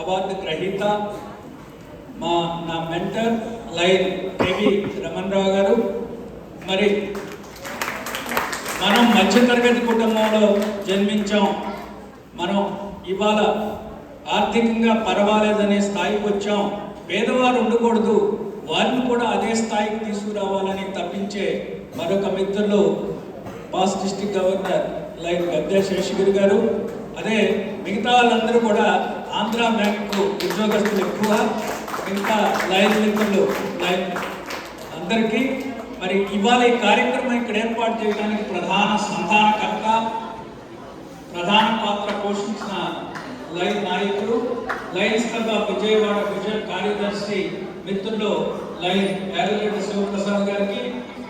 Award గ్రహీత నా mentor line KV Raman రావు గారు. మరి మనం మధ్యతరగతి కుటుంబంలో జన్మించాం. మనం ఇవాళ ఆర్థికంగా పర్వాలేదనే స్థాయికి వచ్చాం. పేదవారు ఉండకూడదు, వారిని కూడా అదే స్థాయికి తీసుకురావాలని తప్పించే మరొక మిత్రులు పాస్ డిస్ట్రిక్ట్ గవర్నర్ లైన్ గద్దె శేషగిరి గారు. అదే మిగతా వాళ్ళందరూ కూడా ఆంధ్ర బ్యాంకు ఉద్యోగస్తులు ఎక్కువ, మిగతా లైన్ మిత్రులు లైన్ అందరికీ. మరి ఇవాళ ఈ కార్యక్రమం ఇక్కడ ఏర్పాటు చేయడానికి ప్రధాన సంధానకర్త, ప్రధాన పాత్ర పోషించిన లైన్ నాయకులు, లైన్స్ క్లబ్ విజయవాడ విజన్ కార్యదర్శి మిత్రులు లైన్ యాదగిరి శివప్రసాద్ గారికి,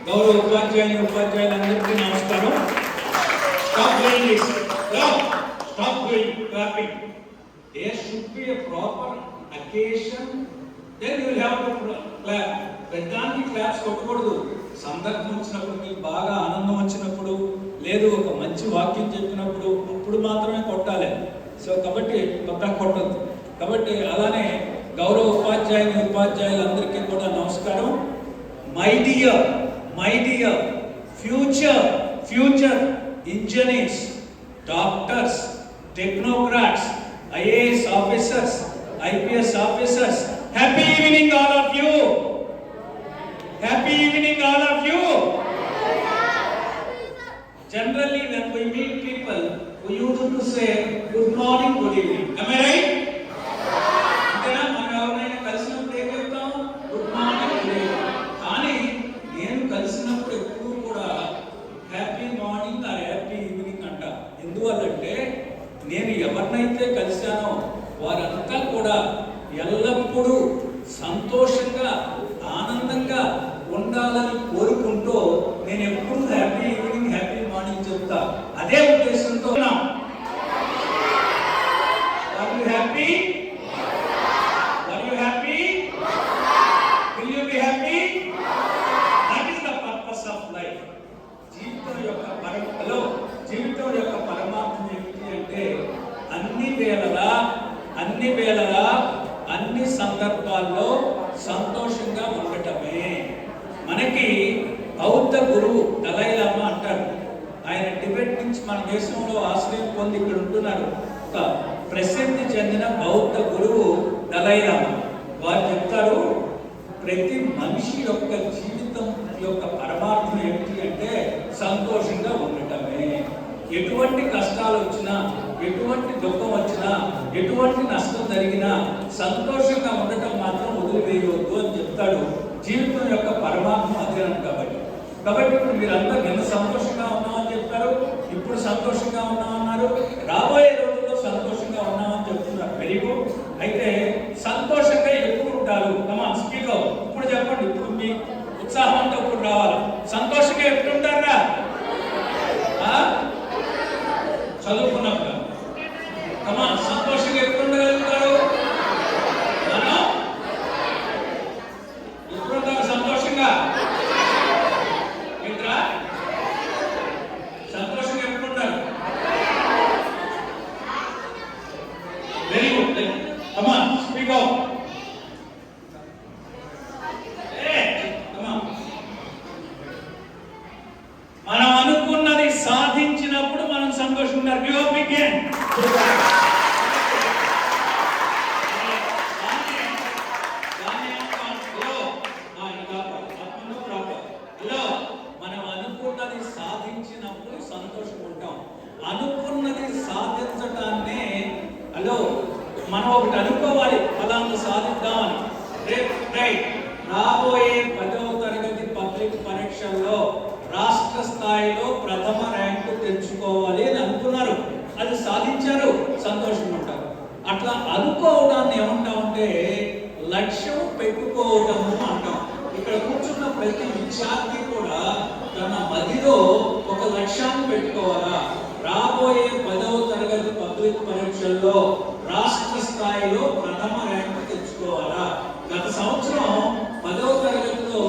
గౌరవ ఉపాధ్యాయులందరికీ నమస్కారం. Stop doing clapping. There should be a proper occasion, then you will have to clap. పెద్దానికి క్లాప్స్ కొట్టకూడదు. సందర్భం వచ్చినప్పుడు, మీకు బాగా ఆనందం వచ్చినప్పుడు, లేదు ఒక మంచి వాక్యం చెప్పినప్పుడు అప్పుడు మాత్రమే కొట్టాలి. సో కాబట్టి కొత్త కొట్టద్దు. కాబట్టి అలానే గౌరవ ఉపాధ్యాయులందరికీ కూడా నమస్కారం. My dear future engineers, doctors, technocrats, IAS officers, IPS officers, happy evening all of you. Happy evening all of you. Generally when we meet people, we used to say good morning, good evening. Am I right? అంతేనా? మనం ఎవరైనా కలిసినప్పుడు ఏం చెప్తాం? Good morning, good evening. కానీ నేను కలిసినప్పుడు ఎప్పుడు కూడా happy morning or happy evening అంట. ఎందువల్లంటే నేను ఎవరినైతే కలిశానో వారంతా కూడా ఎల్లప్పుడూ సంతోషంగా ఆనందంగా ఉండాలని కోరుకుంటూ నేను ఎప్పుడు హ్యాపీ ఈవినింగ్ హ్యాపీ మార్నింగ్ చెప్తా. అదే ఉద్దేశంతో happy will you be happy? That is the purpose of life. జీవితం యొక్క పరమార్థం ఏమిటి అంటే అన్ని వేళలా అన్ని సందర్భాల్లో సంతోషంగా ఉండటమే. మనకి బౌద్ధ గురువు దలైలామా అంటారు. ఆయన టిబెట్ నుంచి మన దేశంలో ఆశ్రయం పొంది ఇక్కడ ఉంటున్నారు. ఒక ప్రసిద్ధి చెందిన బౌద్ధ గురువు దలైలామా. వారు చెప్తారు, ప్రతి మనిషి యొక్క జీవితం యొక్క పరమార్థం ఏమిటి అంటే సంతోషంగా ఉండటమే. ఎటువంటి కష్టాలు వచ్చినా, ఎటువంటి దుఃఖం వచ్చినా, ఎటువంటి నష్టం జరిగినా సంతోషంగా ఉండటం మాత్రం వదిలివేయవద్దు అని చెప్తాడు. జీవితం యొక్క పరమాత్మ అధ్యయనం కాబట్టి ఇప్పుడు మీరంతా నిన్న సంతోషంగా ఉన్నామని చెప్తారు, ఇప్పుడు సంతోషంగా ఉన్నామన్నారు, రాబోయే రోజుల్లో సంతోషంగా ఉన్నామని చెప్తున్నారు. Very good. అయితే సంతోషంగా ఎప్పుడు ఉంటారు? Come on speak out. ఇప్పుడు చెప్పండి. ఇప్పుడు మీ ఉత్సాహంతో ఇప్పుడు రావాలి. సంతోషంగా ఎప్పుడు ఉంటారా? చదువుకున్నప్పుడు. కమాన్ సంతోషంగా ఎప్పుడు ఉండగలుగుతారు? మనం ఎప్పుడు ఉంటారు సంతోషంగా? మిత్రా సంతోషంగా ఎప్పుడు ఉంటారు? Very good. Come on speak out. మనం అనుకున్నది సాధించినప్పుడు మనం సంతోషంగా ఉంటారు. Give up again. మనం అనుకున్నది సాధించినప్పుడు సంతోషంగా ఉంటాం. అనుకున్నది సాధించడాన్నే మనం ఒకటి అనుకోవాలి, ఫలాన్ని సాధిద్దామని. రాబోయే 10వ తరగతి పబ్లిక్ పరీక్షల్లో రాష్ట్ర స్థాయిలో ప్రథమ ర్యాంకు తెచ్చుకోవాలి అని అనుకున్నారు. అది సాధించారు, సంతోషంగా ఉంటారు. అట్లా అనుకోవడాన్ని ఏమంటామంటే లక్ష్యం పెట్టుకోవడము అంటాం. ఇక్కడ కూర్చున్న ప్రతి విద్యార్థి కూడా తన మదిలో ఒక లక్ష్యాన్ని పెట్టుకోవాలా. రాబోయే 10వ తరగతి పబ్లిక్ పరీక్షల్లో రాష్ట్ర స్థాయిలో ప్రథమ ర్యాంకు తెచ్చుకోవాలా. గత సంవత్సరం 10వ తరగతిలో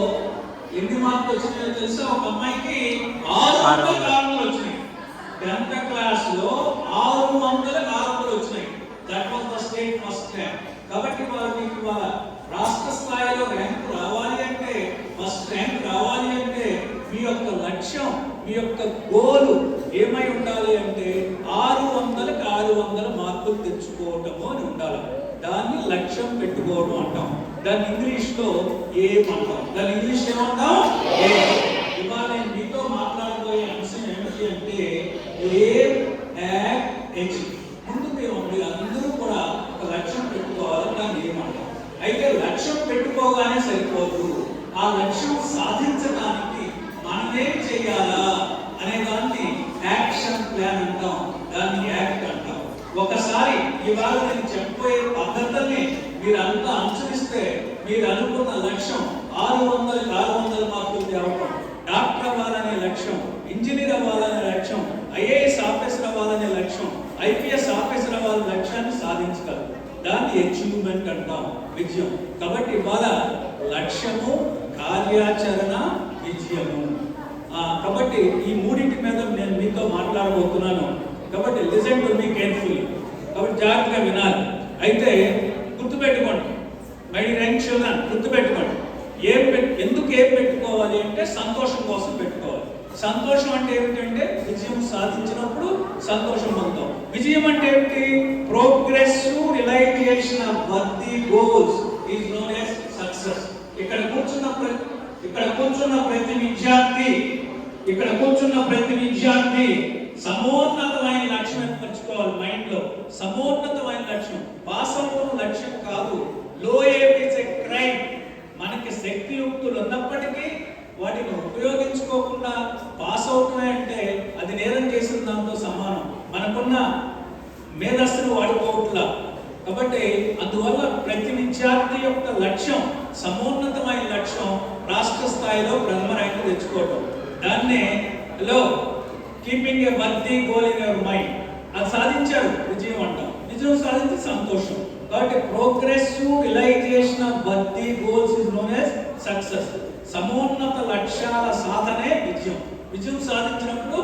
ఎన్ని మార్కులు వచ్చినాయో తెలుసా? ఒక అమ్మాయికి 600 వచ్చినాయి. 10th క్లాస్ లో 600 వచ్చినాయి. That was the state first rank. కాబట్టి వాళ్ళు మీకు ఇవాళ రాష్ట్ర స్థాయిలో ర్యాంక్ రావాలి అంటే, ఫస్ట్ ర్యాంక్ రావాలి అంటే మీ యొక్క లక్ష్యం, మీ యొక్క గోల్ ఏమై ఉండాలి అంటే 600కి 600 మార్కులు తెచ్చుకోవటము అని ఉండాలి. దాన్ని లక్ష్యం పెట్టుకోవడం అంటాం. దాన్ని ఇంగ్లీష్లో ఎయిమ్ అంటాం. దాన్ని ఇంగ్లీష్ ఏమంటాం? ఎయిమ్. ఇవాళ నేను మీతో మాట్లాడబోయే అంశం ఏమిటి అంటే ఎయిమ్ యాక్ట్ అచీవ్. ముందు మీరు అందరూ కూడా ఒక లక్ష్యం పెట్టుకోవాలి. దాన్ని ఏమంటాం? అయితే లక్ష్యం పెట్టుకోగానే సరిపోదు. ఆ లక్ష్యం సాధించడానికి మనం ఏం చేయాలా అనే దాన్ని యాక్షన్ ప్లాన్ అంటాం. దాన్ని యాక్ట్ అంటాం. ఒకసారి ఇవాళ నేను చెప్పబోయే పద్ధతుల్ని మీరంతా అనుసరిస్తే మీరు అనుకున్న లక్ష్యం 600కి 600 మార్కులు తేవటం, డాక్టర్ అవ్వాలనే లక్ష్యం, ఇంజనీర్ అవ్వాలనే లక్ష్యం, ఐఏఎస్ ఆఫీసర్ అవ్వాలనే లక్ష్యం, ఐపీఎస్ ఆఫీసర్ అవ్వాలనే లక్ష్యాన్ని సాధించగలరు. దాన్ని అచీవ్మెంట్ అంటాం, విజయం. కాబట్టి ఇవాళ లక్ష్యము, కార్యాచరణ, విజయము. కాబట్టి ఈ మూడింటి మీద నేను మీతో మాట్లాడబోతున్నాను. కాబట్టి లిసన్ టు మీ కేర్ఫుల్లీ. కాబట్టి జాగ్రత్తగా వినాలి. అయితే గుర్తుపెట్టుకోండి మై డియర్ యంగ్ చిల్డ్రన్, గుర్తుపెట్టుకోండి. ఎందుకు ఏం పెట్టుకోవాలి అంటే సంతోషం కోసం పెట్టుకోవాలి. సంతోషం అంటే ఏమిటంటే విజయం సాధించినప్పుడు సంతోషం పొందుతాం. విజయం అంటే ఏమిటి? Progressive realisation of worthy goals is known as success. ఇక్కడ కూర్చున్న ప్రతి విద్యార్థి సమోన్నతమైన లక్ష్యం ఏర్పరచుకోవాలి మైండ్ లో. సమోన్నతమైన లక్ష్యం, పాస్ అవ్వడం లక్ష్యం కాదు. లో ఎయిమ్ ఇస్ ఎ క్రైమ్. మనకి శక్తియుక్తులు ఉన్నప్పటికీ వాటిని ఉపయోగించుకోకుండా పాస్ అవుతున్నాయి అంటే అది నేరం చేసిన దాంతో సమానం. మనకున్న మేధస్సును వాడుకోవట్లా. కాబట్టి అందువల్ల ప్రతి విద్యార్థి యొక్క లక్ష్యం, సమోన్నతమైన లక్ష్యం రాష్ట్ర స్థాయిలో ప్రథమ ర్యాంకు తెచ్చుకోవటం. దాన్నే keeping a worthy goal in your mind. అది సాధించారు విజయం అంటాం. విజయం సాధించి సంతోషం. కాబట్టి progressive realisation of worthy goals is known as success. సమోన్నత లక్ష్యాల సాధనే విజయం. విజయం సాధించినప్పుడు